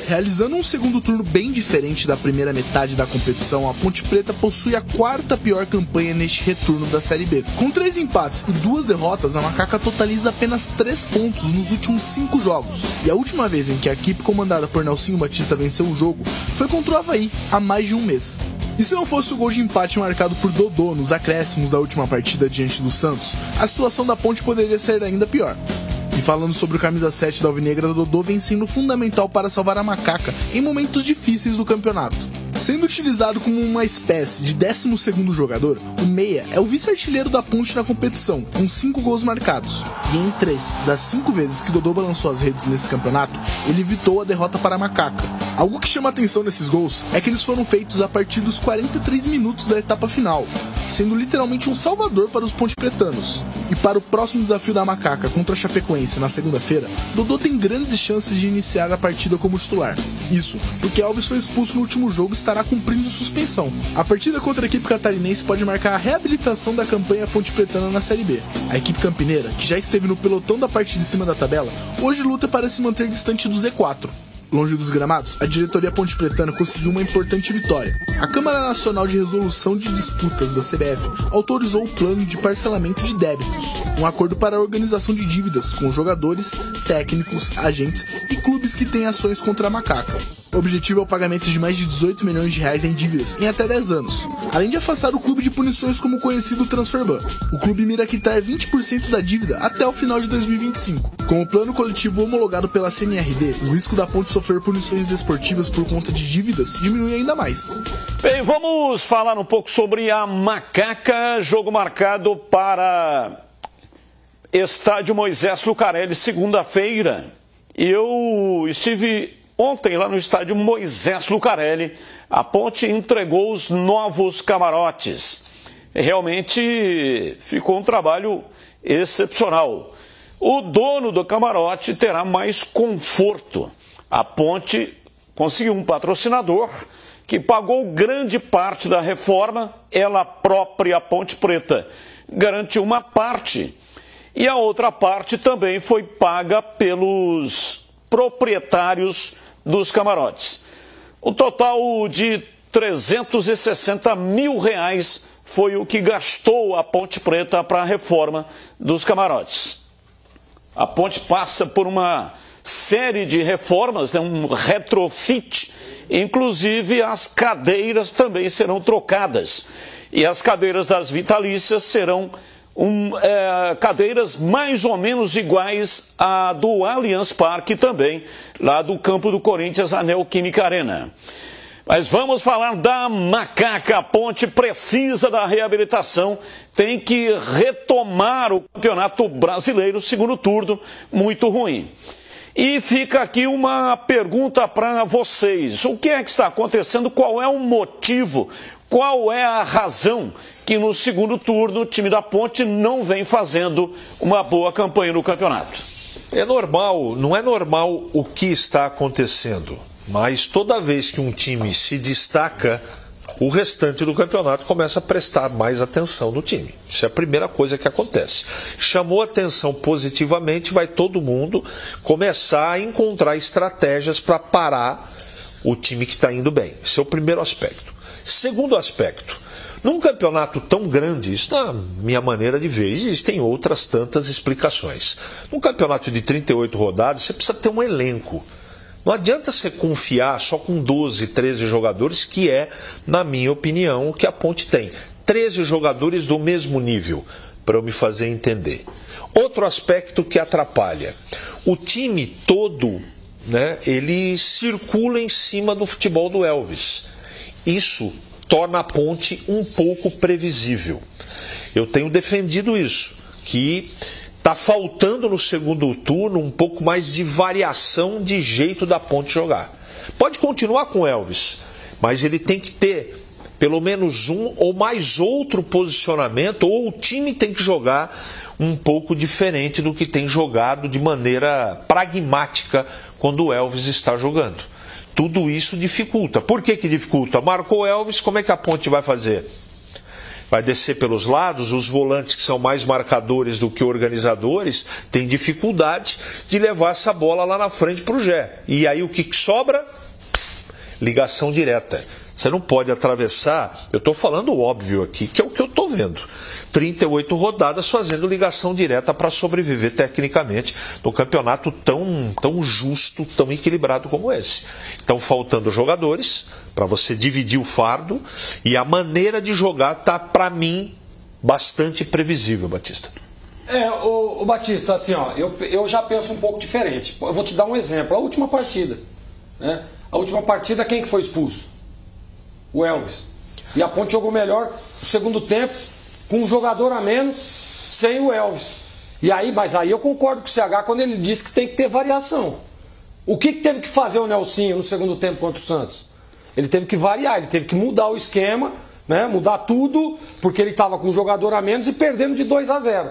Realizando um segundo turno bem diferente da primeira metade da competição, a Ponte Preta possui a quarta pior campanha neste retorno da Série B. Com 3 empates e 2 derrotas, a Macaca totaliza apenas 3 pontos nos últimos 5 jogos. E a última vez em que a equipe comandada por Nelsinho Batista venceu o jogo foi contra o Avaí, há mais de um mês. E se não fosse o gol de empate marcado por Dodô nos acréscimos da última partida diante do Santos, a situação da Ponte poderia ser ainda pior. E falando sobre o camisa 7 da Alvinegra, Dodô vem sendo fundamental para salvar a Macaca em momentos difíceis do campeonato. Sendo utilizado como uma espécie de 12º jogador, o Meia é o vice-artilheiro da Ponte na competição, com 5 gols marcados. E em 3 das 5 vezes que Dodô balançou as redes nesse campeonato, ele evitou a derrota para a Macaca. Algo que chama atenção nesses gols é que eles foram feitos a partir dos 43 minutos da etapa final, sendo literalmente um salvador para os pontepretanos. E para o próximo desafio da Macaca contra a Chapecoense na segunda-feira, Dodô tem grandes chances de iniciar a partida como titular. Isso porque Elvis foi expulso no último jogo e estará cumprindo suspensão. A partida contra a equipe catarinense pode marcar a reabilitação da campanha pontepretana na Série B. A equipe campineira, que já esteve no pelotão da parte de cima da tabela, hoje luta para se manter distante do Z4. Longe dos gramados, a diretoria pontepretana conseguiu uma importante vitória. A Câmara Nacional de Resolução de Disputas da CBF autorizou o plano de parcelamento de débitos, um acordo para a organização de dívidas com jogadores, técnicos, agentes e clubes que têm ações contra a Macaca. O objetivo é o pagamento de mais de 18 milhões de reais em dívidas em até 10 anos, além de afastar o clube de punições como o conhecido Transferban. O clube mira quitar 20% da dívida até o final de 2025. Com o plano coletivo homologado pela CNRD, o risco da Ponte sofrer punições desportivas por conta de dívidas diminui ainda mais. Bem, vamos falar um pouco sobre a Macaca, jogo marcado para Estádio Moisés Lucarelli, segunda-feira. Eu estive ontem lá no Estádio Moisés Lucarelli. A Ponte entregou os novos camarotes. Realmente ficou um trabalho excepcional. O dono do camarote terá mais conforto. A Ponte conseguiu um patrocinador que pagou grande parte da reforma. Ela própria, a Ponte Preta, garantiu uma parte. E a outra parte também foi paga pelos proprietários dos camarotes. O total de 360 mil reais foi o que gastou a Ponte Preta para a reforma dos camarotes. A Ponte passa por uma série de reformas, um retrofit, inclusive as cadeiras também serão trocadas. E as cadeiras das vitalícias serão cadeiras mais ou menos iguais à do Allianz Parque também, lá do campo do Corinthians, a Neoquímica Arena. Mas vamos falar da Macaca. A Ponte precisa da reabilitação, tem que retomar o Campeonato Brasileiro, segundo turno, muito ruim. E fica aqui uma pergunta para vocês. O que é que está acontecendo? Qual é o motivo? Qual é a razão que no segundo turno o time da Ponte não vem fazendo uma boa campanha no campeonato? É normal, não é normal o que está acontecendo, mas toda vez que um time se destaca, o restante do campeonato começa a prestar mais atenção no time. Isso é a primeira coisa que acontece. Chamou atenção positivamente, vai todo mundo começar a encontrar estratégias para parar o time que está indo bem. Esse é o primeiro aspecto. Segundo aspecto, num campeonato tão grande, isso na minha maneira de ver, existem outras tantas explicações. Num campeonato de 38 rodadas, você precisa ter um elenco. Não adianta você confiar só com 12, 13 jogadores, que é, na minha opinião, o que a Ponte tem. 13 jogadores do mesmo nível, para eu me fazer entender. Outro aspecto que atrapalha. O time todo, né, ele circula em cima do futebol do Elvis. Isso torna a Ponte um pouco previsível. Eu tenho defendido isso, que está faltando no segundo turno um pouco mais de variação de jeito da Ponte jogar. Pode continuar com o Elvis, mas ele tem que ter pelo menos um ou mais outro posicionamento, ou o time tem que jogar um pouco diferente do que tem jogado de maneira pragmática quando o Elvis está jogando. Tudo isso dificulta. Por que dificulta? Marcou o Elvis, como é que a Ponte vai fazer? vai descer pelos lados, os volantes que são mais marcadores do que organizadores têm dificuldade de levar essa bola lá na frente para o Gé. E aí o que sobra? Ligação direta. Você não pode atravessar, eu estou falando o óbvio aqui, que é o que eu estou vendo. 38 rodadas fazendo ligação direta para sobreviver tecnicamente no campeonato tão justo, tão equilibrado como esse. Estão faltando jogadores para você dividir o fardo e a maneira de jogar está, para mim, bastante previsível, Batista. O Batista, assim, ó, eu já penso um pouco diferente. Eu vou te dar um exemplo. A última partida, né? A última partida, quem que foi expulso? O Elvis. E a Ponte jogou melhor no segundo tempo, com um jogador a menos, sem o Elvis. Mas aí eu concordo com o CH quando ele disse que tem que ter variação. O que teve que fazer o Nelsinho no segundo tempo contra o Santos? Ele teve que variar, ele teve que mudar o esquema, né? Mudar tudo, porque ele estava com um jogador a menos e perdendo de 2-0.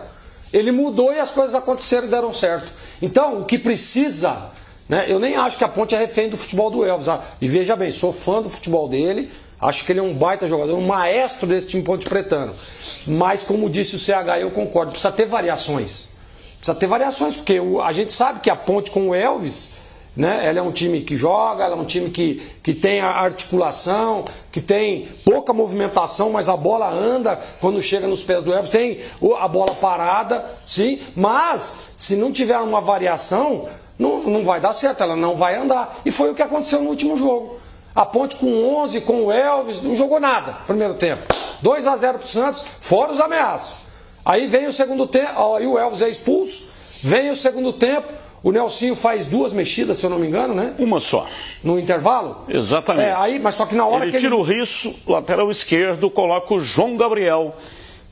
Ele mudou e as coisas aconteceram e deram certo. Então, o que precisa, né? Eu nem acho que a Ponte é refém do futebol do Elvis. E veja bem, sou fã do futebol dele, acho que ele é um baita jogador, um maestro desse time ponte pretano. Mas, como disse o CH, eu concordo, precisa ter variações. Precisa ter variações, porque a gente sabe que a Ponte com o Elvis, né, ela é um time que joga, ela é um time que tem a articulação, que tem pouca movimentação, mas a bola anda quando chega nos pés do Elvis, tem a bola parada, sim, mas se não tiver uma variação, não vai dar certo, ela não vai andar. E foi o que aconteceu no último jogo. A Ponte com 11, com o Elvis, não jogou nada no primeiro tempo. 2-0 pro Santos, fora os ameaços. Aí vem o segundo tempo, aí o Elvis é expulso, vem o segundo tempo, o Nelsinho faz 2 mexidas, se eu não me engano, né? Uma só. No intervalo? Exatamente. Mas só que na hora ele tira o Risso, lateral esquerdo, coloca o João Gabriel,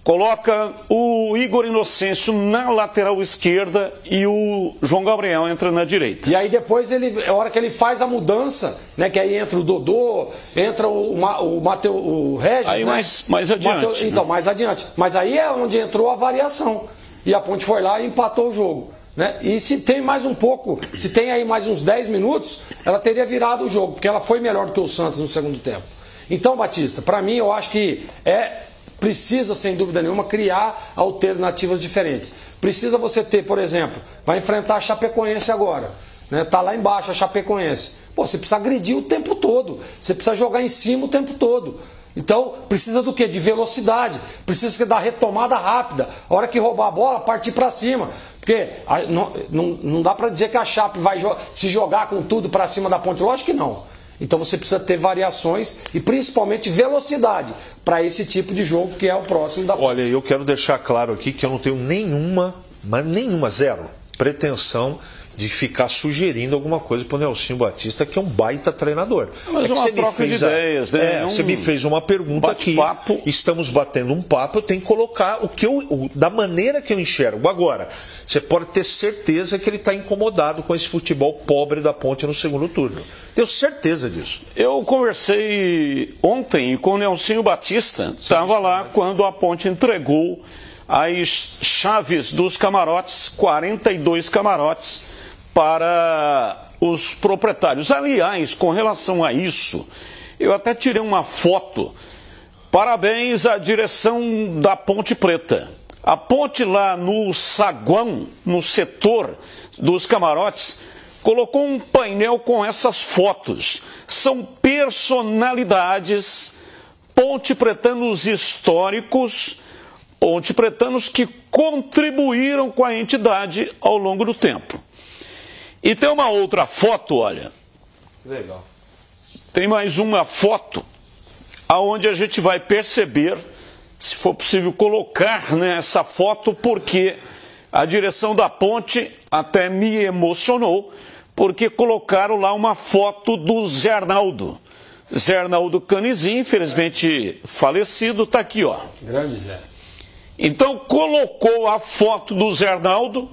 coloca o Igor Inocêncio na lateral esquerda e o João Gabriel entra na direita. E aí depois, a hora que ele faz a mudança, né, que aí entra o Dodô, entra o Regis, aí, né? mais adiante. Então, mais adiante. Mas aí é onde entrou a variação. E a Ponte foi lá e empatou o jogo. Né? E se tem mais um pouco, se tem aí mais uns 10 minutos, ela teria virado o jogo, porque ela foi melhor do que o Santos no segundo tempo. Então, Batista, para mim eu acho que precisa, sem dúvida nenhuma, criar alternativas diferentes. Precisa você ter, por exemplo, vai enfrentar a Chapecoense agora, né? Tá lá embaixo a Chapecoense. Pô, você precisa agredir o tempo todo, você precisa jogar em cima o tempo todo. Então, precisa do quê? De velocidade, precisa da retomada rápida. A hora que roubar a bola, partir para cima. Porque não dá para dizer que a Chape vai se jogar com tudo para cima da Ponte. Lógico que não. Então você precisa ter variações e principalmente velocidade para esse tipo de jogo que é o próximo da Ponte. Olha, eu quero deixar claro aqui que eu não tenho nenhuma, zero, pretensão de ficar sugerindo alguma coisa para o Nelsinho Batista, que é um baita treinador. Mas uma troca de ideias, né? Você me fez uma pergunta aqui, estamos batendo um papo, eu tenho que colocar da maneira que eu enxergo. Agora, você pode ter certeza que ele está incomodado com esse futebol pobre da Ponte no segundo turno. Tenho certeza disso. Eu conversei ontem com o Nelsinho Batista, estava lá quando a Ponte entregou as chaves dos camarotes, 42 camarotes, para os proprietários. Aliás, com relação a isso, eu até tirei uma foto. Parabéns à direção da Ponte Preta. A Ponte lá no saguão, no setor dos camarotes, colocou um painel com essas fotos. São personalidades pontepretanos históricos, pontepretanos que contribuíram com a entidade ao longo do tempo. E tem uma outra foto, olha. Legal. Tem mais uma foto, aonde a gente vai perceber, se for possível colocar nessa foto, porque a direção da Ponte até me emocionou, porque colocaram lá uma foto do Zé Arnaldo. Zé Arnaldo Canizinho, infelizmente falecido, está aqui, ó. Grande Zé. Então colocou a foto do Zé Arnaldo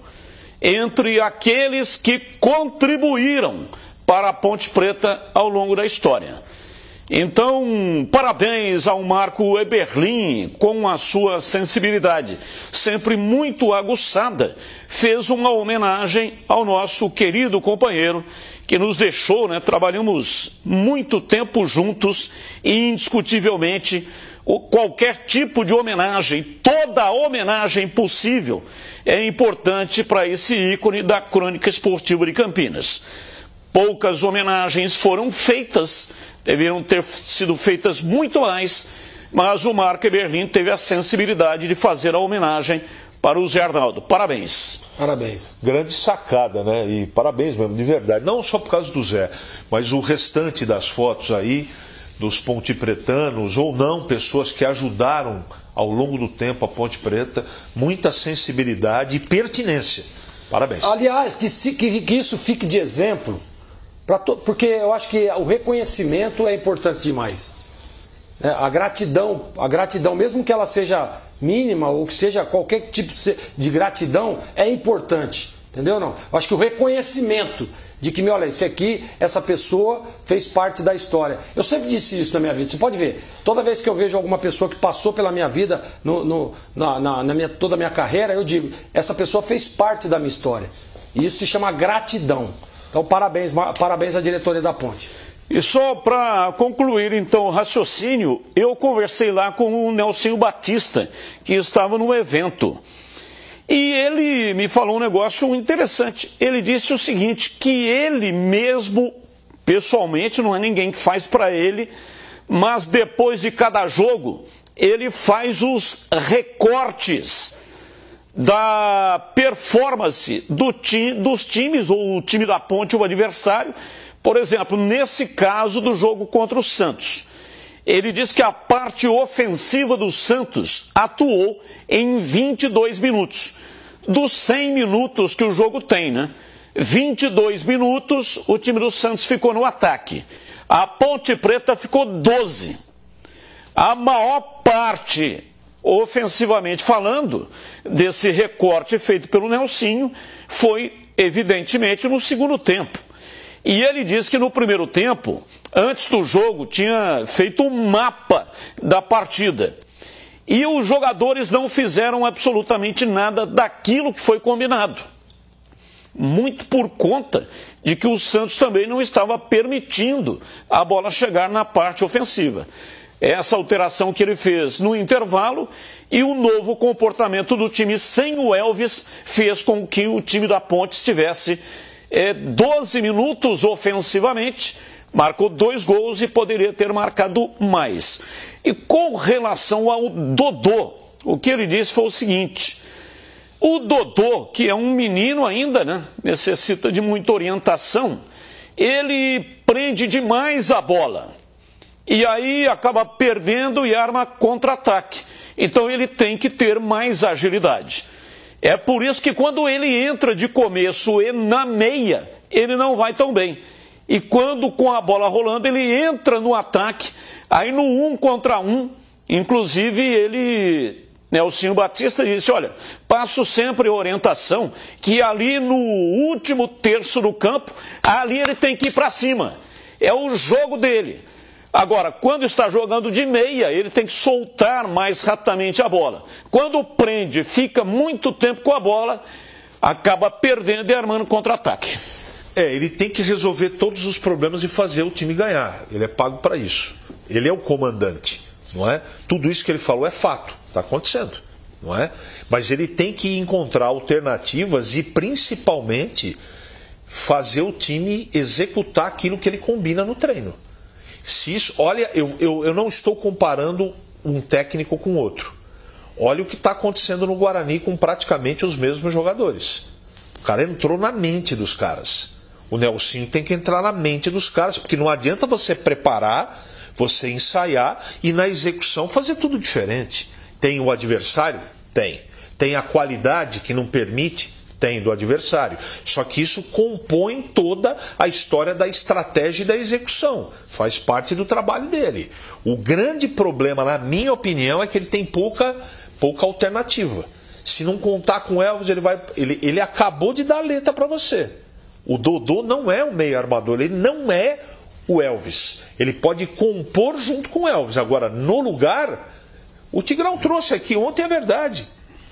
entre aqueles que contribuíram para a Ponte Preta ao longo da história. Então, parabéns ao Marco Eberlin, com a sua sensibilidade, sempre muito aguçada, fez uma homenagem ao nosso querido companheiro, que nos deixou, né? Trabalhamos muito tempo juntos e, indiscutivelmente, qualquer tipo de homenagem, toda a homenagem possível é importante para esse ícone da crônica esportiva de Campinas. Poucas homenagens foram feitas, deveriam ter sido feitas muito mais, mas o Marco Eberlin teve a sensibilidade de fazer a homenagem para o Zé Arnaldo. Parabéns. Parabéns. Grande sacada, né? E parabéns mesmo, de verdade. Não só por causa do Zé, mas o restante das fotos aí, dos pontepretanos, ou não, pessoas que ajudaram ao longo do tempo a Ponte Preta, muita sensibilidade e pertinência. Parabéns. Aliás, que isso fique de exemplo, porque eu acho que o reconhecimento é importante demais. A gratidão, mesmo que ela seja mínima ou que seja qualquer tipo de gratidão, é importante. Entendeu? Não? Eu acho que o reconhecimento de que, olha, essa pessoa fez parte da história. Eu sempre disse isso na minha vida. Você pode ver, toda vez que eu vejo alguma pessoa que passou pela minha vida, toda a minha carreira, eu digo, essa pessoa fez parte da minha história. E isso se chama gratidão. Então, parabéns à diretoria da Ponte. E só para concluir, então, o raciocínio, eu conversei lá com o Nelsinho Batista, que estava no evento. E ele me falou um negócio interessante. Ele disse o seguinte, que ele mesmo, pessoalmente, não é ninguém que faz para ele, mas depois de cada jogo, ele faz os recortes da performance dos times, ou o time da Ponte, o adversário. Por exemplo, nesse caso do jogo contra o Santos. Ele diz que a parte ofensiva do Santos atuou em 22 minutos. Dos 100 minutos que o jogo tem, né? 22 minutos o time do Santos ficou no ataque. A Ponte Preta ficou 12. A maior parte, ofensivamente falando, desse recorte feito pelo Nelsinho foi, evidentemente, no segundo tempo. E ele diz que no primeiro tempo, antes do jogo, tinha feito um mapa da partida. E os jogadores não fizeram absolutamente nada daquilo que foi combinado. Muito por conta de que o Santos também não estava permitindo a bola chegar na parte ofensiva. Essa alteração que ele fez no intervalo e o novo comportamento do time sem o Elvis fez com que o time da Ponte estivesse 12 minutos ofensivamente, marcou 2 gols e poderia ter marcado mais. E com relação ao Dodô, o que ele disse foi o seguinte: o Dodô, que é um menino ainda, né, necessita de muita orientação, ele prende demais a bola. E aí acaba perdendo e arma contra-ataque. Então ele tem que ter mais agilidade. É por isso que quando ele entra de começo e na meia, ele não vai tão bem. E quando com a bola rolando, ele entra no ataque, aí no 1 contra 1, inclusive Nelsinho Batista disse, olha, passo sempre a orientação que ali no último terço do campo, ali ele tem que ir para cima. É o jogo dele. Agora, quando está jogando de meia, ele tem que soltar mais rapidamente a bola. Quando prende, fica muito tempo com a bola, acaba perdendo e armando contra-ataque. Ele tem que resolver todos os problemas e fazer o time ganhar. Ele é pago para isso. Ele é o comandante, não é? Tudo isso que ele falou é fato, está acontecendo, não é? Mas ele tem que encontrar alternativas e, principalmente, fazer o time executar aquilo que ele combina no treino. Se isso, olha, eu não estou comparando um técnico com outro. Olha o que está acontecendo no Guarani com praticamente os mesmos jogadores. O cara entrou na mente dos caras. O Nelsinho tem que entrar na mente dos caras, porque não adianta você preparar, você ensaiar e na execução fazer tudo diferente. Tem o adversário? Tem. Tem a qualidade que não permite? Tem do adversário. Só que isso compõe toda a história da estratégia e da execução. Faz parte do trabalho dele. O grande problema, na minha opinião, é que ele tem pouca alternativa. Se não contar com o Elvis, ele acabou de dar a letra para você. O Dodô não é um meio armador, ele não é o Elvis. Ele pode compor junto com o Elvis. Agora, no lugar, o Tigrão trouxe aqui ontem, é verdade.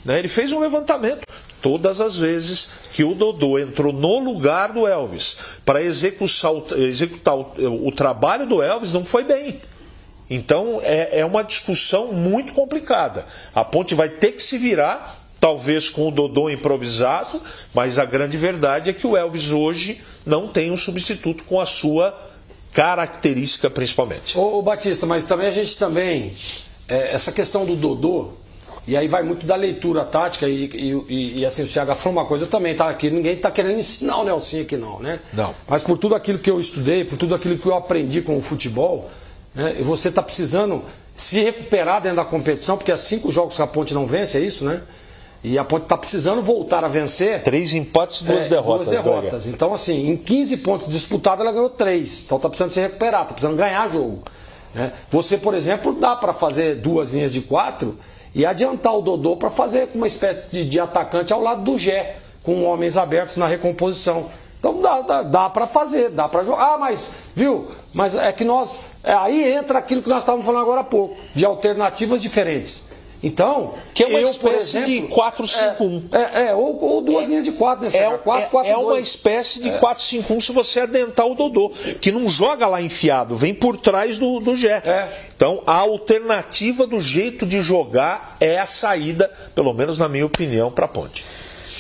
Ele fez um levantamento. Todas as vezes que o Dodô entrou no lugar do Elvis para executar o trabalho do Elvis, não foi bem. Então é uma discussão muito complicada. A Ponte vai ter que se virar, talvez com o Dodô improvisado, mas a grande verdade é que o Elvis hoje não tem um substituto com a sua característica principalmente. Ô Batista, mas também a gente essa questão do Dodô, e aí vai muito da leitura tática e assim, o CH falou uma coisa também, tá? Aqui ninguém está querendo ensinar o Nelsinho aqui não, né? Não. Mas por tudo aquilo que eu estudei, por tudo aquilo que eu aprendi com o futebol, né? Você está precisando se recuperar dentro da competição, porque há 5 jogos que a Ponte não vence, é isso, né? E a Ponte está precisando voltar a vencer. 3 empates e 2 derrotas. 2 derrotas. Então, assim, em 15 pontos disputados, ela ganhou 3. Então está precisando se recuperar, está precisando ganhar jogo. Né? Você, por exemplo, dá para fazer 2 linhas de 4 e adiantar o Dodô para fazer uma espécie de atacante ao lado do Gé, com homens abertos na recomposição. Então dá para fazer, dá para jogar. Ah, mas, viu? Mas é que nós... aí entra aquilo que nós estávamos falando agora há pouco, de alternativas diferentes. Então, que é uma espécie de 4-5-1. Ou 2 linhas de 4, né? É uma espécie de 4-5-1 se você adentar o Dodô, que não joga lá enfiado, vem por trás do Gé. Então, a alternativa do jeito de jogar é a saída, pelo menos na minha opinião, para a Ponte.